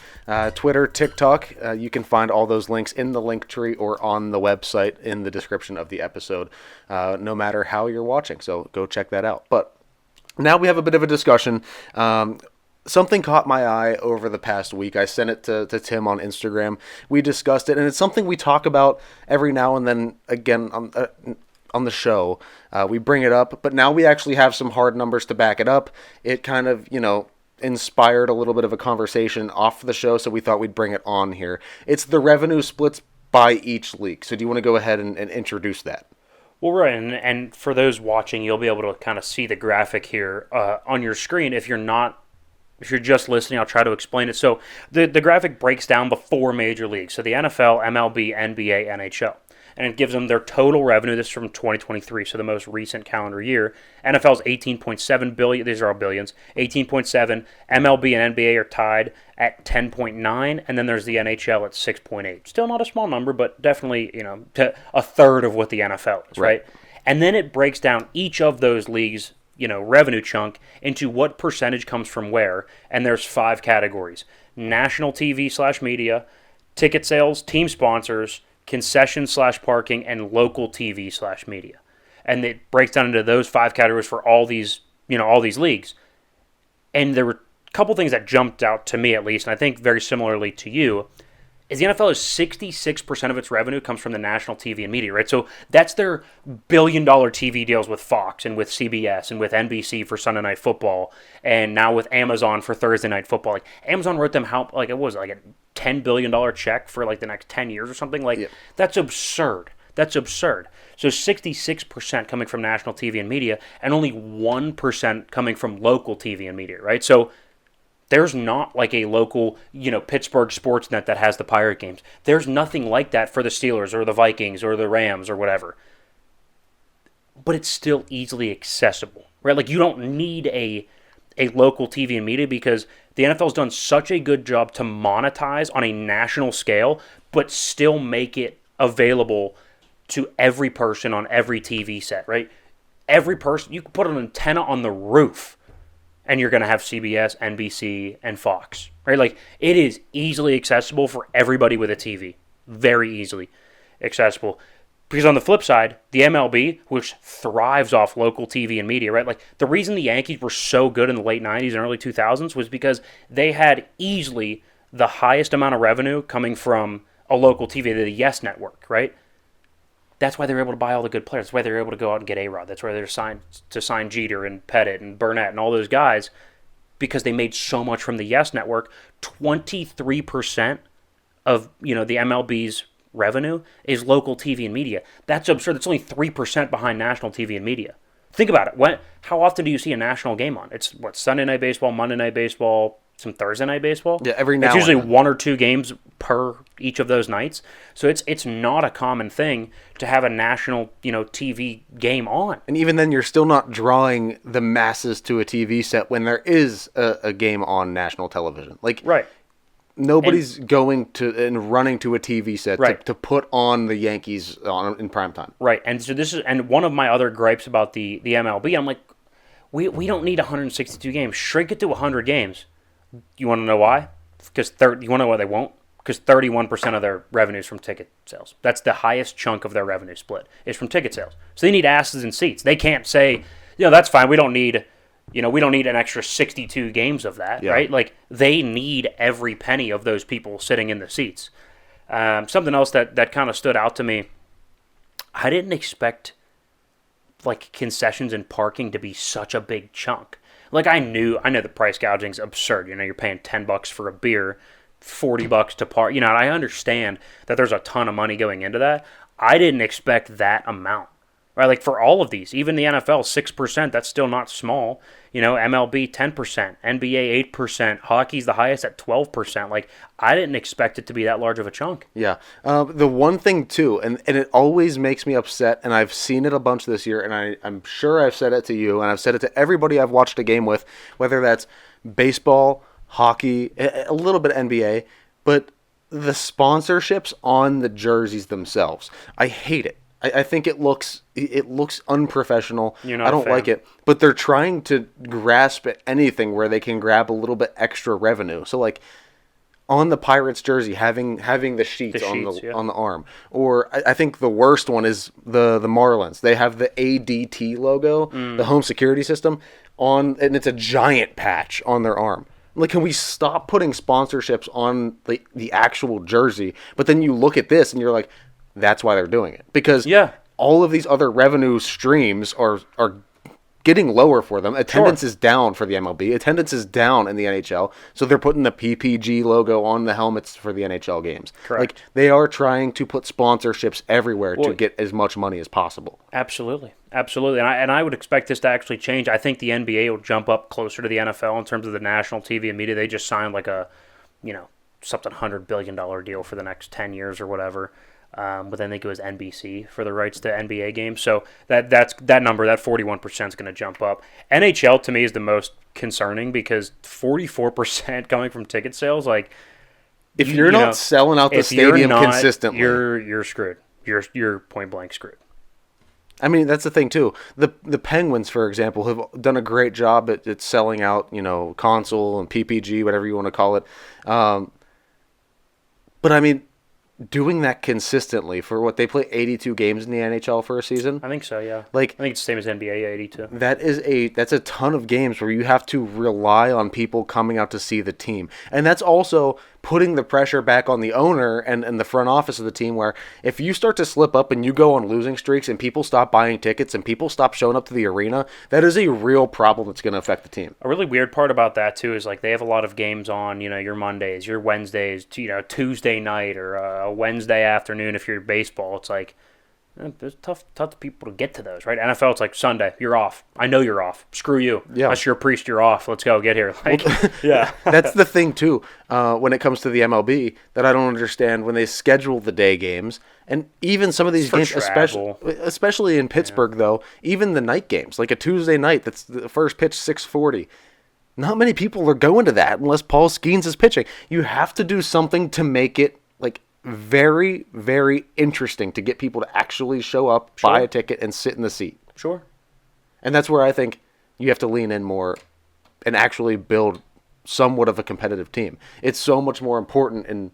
Twitter, TikTok. You can find all those links in the link tree or on the website in the description of the episode, no matter how you're watching. So go check that out. But now we have a bit of a discussion. Something caught my eye over the past week. I sent it to Tim on Instagram. We discussed it, and it's something we talk about every now and then again on the show. We bring it up, but now we actually have some hard numbers to back it up. It kind of, inspired a little bit of a conversation off the show, so we thought we'd bring it on here. It's the revenue splits by each league. So do you want to go ahead and introduce that? Well, right, and for those watching, you'll be able to kind of see the graphic here on your screen. If you're just listening, I'll try to explain it. So the graphic breaks down the 4 major leagues. So the NFL, MLB, NBA, NHL. And it gives them their total revenue. This is from 2023, so the most recent calendar year. NFL's $18.7 billion. These are all billions. $18.7. MLB and NBA are tied at 10.9, and then there's the NHL at 6.8. Still not a small number, but definitely, to a third of what the NFL is, right? And then it breaks down each of those leagues' revenue chunk into what percentage comes from where, and there's 5 categories: national TV/media, ticket sales, team sponsors, concession/parking, and local TV/media. And it breaks down into those 5 categories for all these leagues. And there were a couple things that jumped out to me, at least, and I think very similarly to you, is the NFL is 66% of its revenue comes from the national TV and media, right? So that's their billion-dollar TV deals with Fox and with CBS and with NBC for Sunday Night Football, and now with Amazon for Thursday Night Football. Like, Amazon wrote them a $10 billion check for like the next 10 years or something. Like, That's absurd. That's absurd. So 66% coming from national TV and media, and only 1% coming from local TV and media, right? So there's not like a local, Pittsburgh sports net that has the Pirate games. There's nothing like that for the Steelers or the Vikings or the Rams or whatever. But it's still easily accessible, right? Like, you don't need a local TV and media because the NFL's done such a good job to monetize on a national scale, but still make it available to every person on every TV set, right? Every person, you can put an antenna on the roof and you're going to have CBS, NBC, and Fox, right? Like, it is easily accessible for everybody with a TV. Very easily accessible. Because on the flip side, the MLB, which thrives off local TV and media, right? Like, the reason the Yankees were so good in the late 90s and early 2000s was because they had easily the highest amount of revenue coming from a local TV, the Yes Network, right? That's why they were able to buy all the good players. That's why they were able to go out and get A-Rod. That's why they were signed to sign Jeter and Pettit and Burnett and all those guys, because they made so much from the Yes Network. 23% of the MLB's revenue is local TV and media. That's absurd. That's only 3% behind national TV and media. Think about it. How often do you see a national game on? It's Sunday Night Baseball, Monday Night Baseball, some Thursday night baseball. Yeah, every now it's and usually then. 1 or 2 games per each of those nights. So it's not a common thing to have a national, TV game on. And even then, you're still not drawing the masses to a TV set when there is a game on national television. Like, Right. nobody's going to and running to a TV set Right. to put on the Yankees in primetime. Right. And so and one of my other gripes about the MLB, I'm like, we don't need 162 games. Shrink it to 100 games. You want to know why? Because you want to know why they won't? Because 31% of their revenue is from ticket sales. That's the highest chunk of their revenue split is from ticket sales. So they need asses and seats. They can't say, that's fine. We don't need an extra 62 games of that, right? Like, they need every penny of those people sitting in the seats. Something else that kind of stood out to me, I didn't expect like concessions and parking to be such a big chunk. Like, I know the price gouging's absurd. You're paying $10 for a beer, $40 to park. I understand that there's a ton of money going into that. I didn't expect that amount. Right, like for all of these, even the NFL, 6%, that's still not small. MLB, 10%, NBA, 8%, hockey's the highest at 12%. Like, I didn't expect it to be that large of a chunk. Yeah. The one thing, too, and it always makes me upset, and I've seen it a bunch this year, and I'm sure I've said it to you, and I've said it to everybody I've watched a game with, whether that's baseball, hockey, a little bit of NBA, but the sponsorships on the jerseys themselves. I hate it. I think it looks unprofessional. You're not I a don't fan. like it. But they're trying to grasp at anything where they can grab a little bit extra revenue. So, like, on the Pirates jersey, having the sheets, on the arm. Or I think the worst one is the Marlins. They have the ADT logo, the home security system, and it's a giant patch on their arm. Like, can we stop putting sponsorships on the actual jersey? But then you look at this and you're like, that's why they're doing it. Because all of these other revenue streams are getting lower for them. Attendance is down for the MLB. Attendance is down in the NHL. So they're putting the PPG logo on the helmets for the NHL games. Correct. Like, they are trying to put sponsorships everywhere to get as much money as possible. Absolutely. And I would expect this to actually change. I think the NBA will jump up closer to the NFL in terms of the national TV and media. They just signed like a, something $100 billion deal for the next 10 years or whatever. But then they go as NBC for the rights to NBA games. So that number, that 41% is going to jump up. NHL to me is the most concerning because 44% coming from ticket sales. Like, if you're not selling out the stadium consistently, you're screwed. You're point blank screwed. I mean, that's the thing too. The Penguins, for example, have done a great job at selling out, console and PPG, whatever you want to call it. But I mean, doing that consistently for what they play 82 games in the NHL for a season. I think so, yeah. Like, I think it's the same as NBA 82. That's a ton of games where you have to rely on people coming out to see the team. And that's also putting the pressure back on the owner and the front office of the team, where if you start to slip up and you go on losing streaks and people stop buying tickets and people stop showing up to the arena, that is a real problem that's going to affect the team. A really weird part about that too is like they have a lot of games on, your Mondays, your Wednesdays, Tuesday night or a Wednesday afternoon if you're baseball. It's like it's tough people to get to those, right? NFL, it's like Sunday, you're off. I know you're off. Screw you. Yeah. Unless you're a priest, you're off. Let's go, get here. Like, yeah. That's the thing too. When it comes to the MLB, that I don't understand when they schedule the day games, and even some of these games, especially in Pittsburgh, though, even the night games, like a Tuesday night, that's the first pitch 6:40. Not many people are going to that unless Paul Skeens is pitching. You have to do something to make it like very, very interesting to get people to actually show up, buy a ticket, and sit in the seat. Sure. And that's where I think you have to lean in more and actually build somewhat of a competitive team. It's so much more important in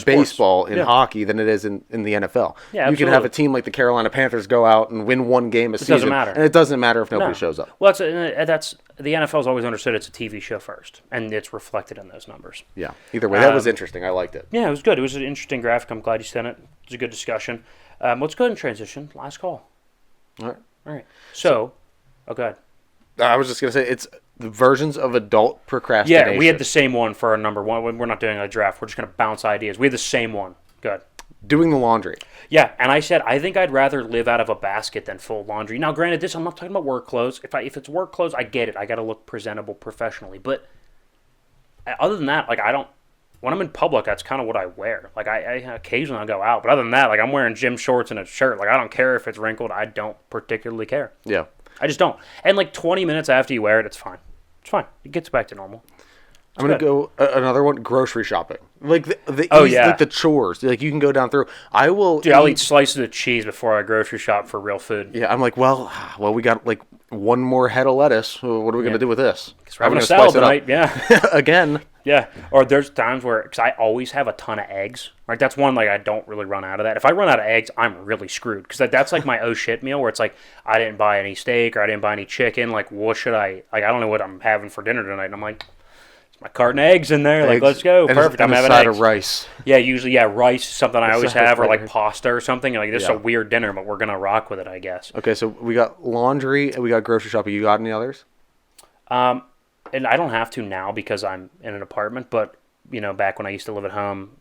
baseball, in hockey, than it is in the NFL. Yeah, you can have a team like the Carolina Panthers go out and win one game a season. Doesn't matter. And it doesn't matter if nobody shows up. Well, that's the NFL's always understood it's a TV show first, and it's reflected in those numbers. Yeah. Either way, that was interesting. I liked it. Yeah, it was good. It was an interesting graphic. I'm glad you sent it. It was a good discussion. Let's go ahead and transition. Last call. All right. So go ahead. I was just going to say, it's the versions of adult procrastination. Yeah, we had the same one for our number one. We're not doing a draft. We're just going to bounce ideas. We had the same one. Good. Doing the laundry. Yeah, and I said I think I'd rather live out of a basket than fold laundry. Now, granted, I'm not talking about work clothes. If it's work clothes, I get it. I got to look presentable professionally. But other than that, like I don't. When I'm in public, that's kind of what I wear. Like I occasionally I'll go out, but other than that, like I'm wearing gym shorts and a shirt. Like I don't care if it's wrinkled. I don't particularly care. Yeah. I just don't. And like 20 minutes after you wear it, it's fine. It's fine. It gets back to normal. I'm going to go another one, grocery shopping. Like like the chores. Like you can go down through. I'll eat slices of cheese before I grocery shop for real food. Yeah, I'm like, well, we got like one more head of lettuce. What are we going to do with this? Because we're having a salad tonight. Yeah. Again. Yeah. Or there's times where, because I always have a ton of eggs. Right. That's one, like, I don't really run out of that. If I run out of eggs, I'm really screwed. Because that's like my oh shit meal where it's like, I didn't buy any steak or I didn't buy any chicken. Like, what should I don't know what I'm having for dinner tonight. And I'm like, my carton of eggs in there, like, let's go. Perfect. I'm having eggs. Of rice. Yeah, usually, rice is something I always have, or like pasta or something. Like, this is a weird dinner, but we're gonna rock with it, I guess. Okay, so we got laundry and we got grocery shopping. You got any others? And I don't have to now because I'm in an apartment, but back when I used to live at home,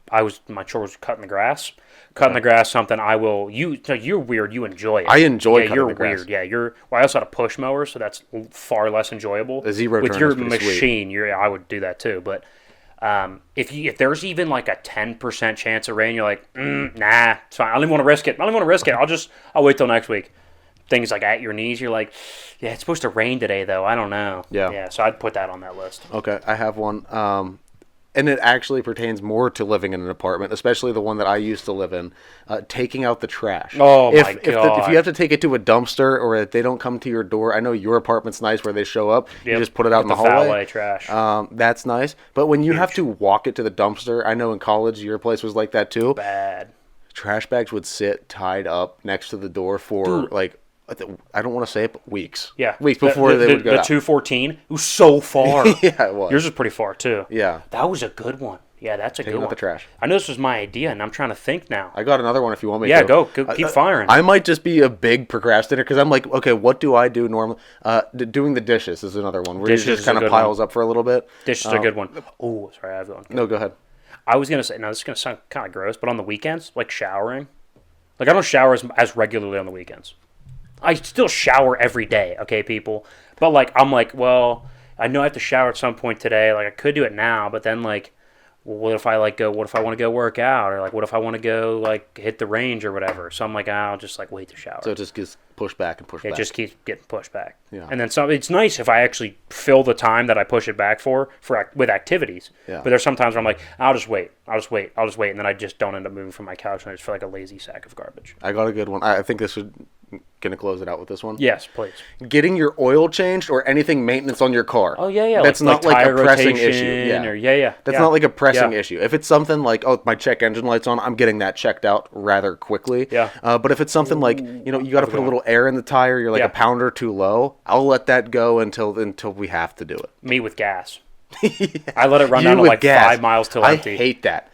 my chores were cutting the grass. Cutting the grass, something I will. You're weird. You enjoy it. I enjoy cutting the grass. You're weird. Yeah, you're. Well, I also had a push mower, so that's far less enjoyable. The zero with turn your is pretty machine. I would do that too. But if there's even like a 10% chance of rain, you're like, nah, it's fine. I don't even want to risk it. I'll wait till next week. Things like at your knees, you're like, yeah, it's supposed to rain today though. I don't know. Yeah. So I'd put that on that list. Okay, I have one. And it actually pertains more to living in an apartment, especially the one that I used to live in, taking out the trash. Oh, my God. If you have to take it to a dumpster or if they don't come to your door, I know your apartment's nice where they show up. Yep. You just put it out in the hallway. Valet trash. That's nice. But when you have to walk it to the dumpster, I know in college your place was like that too. Bad. Trash bags would sit tied up next to the door for I don't want to say it, but weeks. Yeah. Weeks before they would go The out. 214, it was so far. Yeah, it was. Yours is pretty far, too. Yeah. That was a good one. Yeah, that's a good one. Taking out the trash. I know this was my idea, and I'm trying to think now. I got another one if you want me to. Yeah, go. Keep firing. I might just be a big procrastinator because I'm like, okay, what do I do normally? Doing the dishes is another one. Where Dishes it just kind of piles up for a little bit. Dishes are a good one. Oh, sorry, I have one. No, go ahead. I was going to say, now this is going to sound kind of gross, but on the weekends, like showering, like I don't shower as regularly on the weekends. I still shower every day, okay, people? But, like, I'm like, well, I know I have to shower at some point today. Like, I could do it now, but then, like, well, what if I want to go work out? Or, like, what if I want to go, like, hit the range or whatever? So I'm like, I'll just, like, wait to shower. So it just gets pushed back and pushed back. It just keeps getting pushed back. Yeah. And then it's nice if I actually fill the time that I push it back with activities. Yeah. But there's some times where I'm like, I'll just wait. And then I just don't end up moving from my couch and I just feel like a lazy sack of garbage. I got a good one. I think this would... Gonna close it out with this one. Yes, please. Getting your oil changed or anything maintenance on your car. Oh yeah. That's not like a pressing issue. Yeah. That's not like a pressing issue. If it's something like, oh, my check engine light's on, I'm getting that checked out rather quickly. Yeah. But if it's something like, you got to put a little air in the tire, you're like a pound or two low, I'll let that go until we have to do it. Me with gas. I let it run down to like gas. 5 miles till empty. I hate that.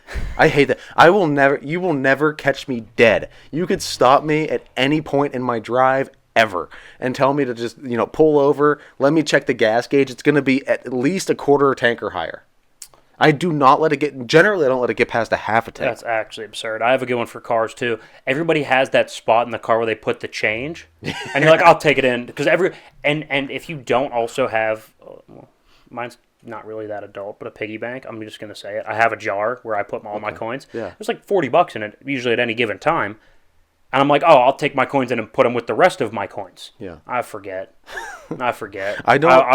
You will never catch me dead. You could stop me at any point in my drive ever and tell me to just, pull over, let me check the gas gauge. It's going to be at least a quarter tank or higher. I don't let it get past a half a tank. That's actually absurd. I have a good one for cars too. Everybody has that spot in the car where they put the change. And you're like, I'll take it in. Because and if you don't also have, mine's not really that adult, but a piggy bank. I'm just going to say it. I have a jar where I put all my coins. Yeah. There's like $40 in it, usually at any given time. And I'm like, I'll take my coins in and put them with the rest of my coins. Yeah. I forget. I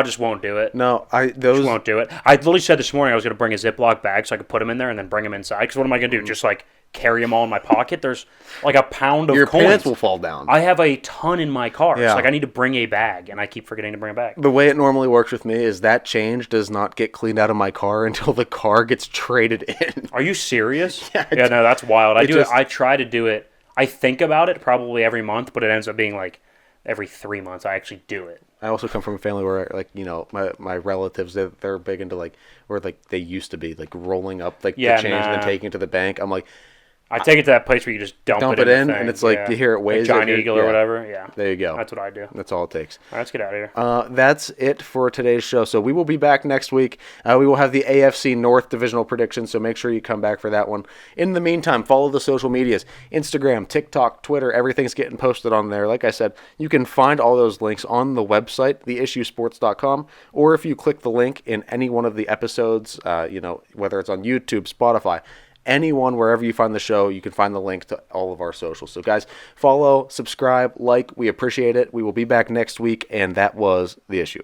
just won't do it. No, Just won't do it. I literally said this morning I was going to bring a Ziploc bag so I could put them in there and then bring them inside. Because what am I going to do? Just like carry them all in my pocket? There's like a pound of your coins. Your pants will fall down. I have a ton in my car. Yeah. So like I need to bring a bag, and I keep forgetting to bring a bag. The way it normally works with me is that change does not get cleaned out of my car until the car gets traded in. Are you serious? Yeah, no, that's wild. I try to do it. I think about it probably every month, but it ends up being like every 3 months I actually do it. I also come from a family where, like, my relatives, they're big into, like, where, like, they used to be, like, rolling up, like, the change and then taking it to the bank. I'm like, I take it to that place where you just dump it in, the thing. and it's like you hear it waves. Like Giant Eagle or whatever. Yeah. There you go. That's what I do. That's all it takes. All right, let's get out of here. That's it for today's show. So we will be back next week. We will have the AFC North divisional predictions, so make sure you come back for that one. In the meantime, follow the social medias. Instagram, TikTok, Twitter, everything's getting posted on there. Like I said, you can find all those links on the website, theissuesports.com, or if you click the link in any one of the episodes, whether it's on YouTube, Spotify, anyone, wherever you find the show, you can find the link to all of our socials. So guys, follow, subscribe, like. We appreciate it. We will be back next week, and that was The Issue.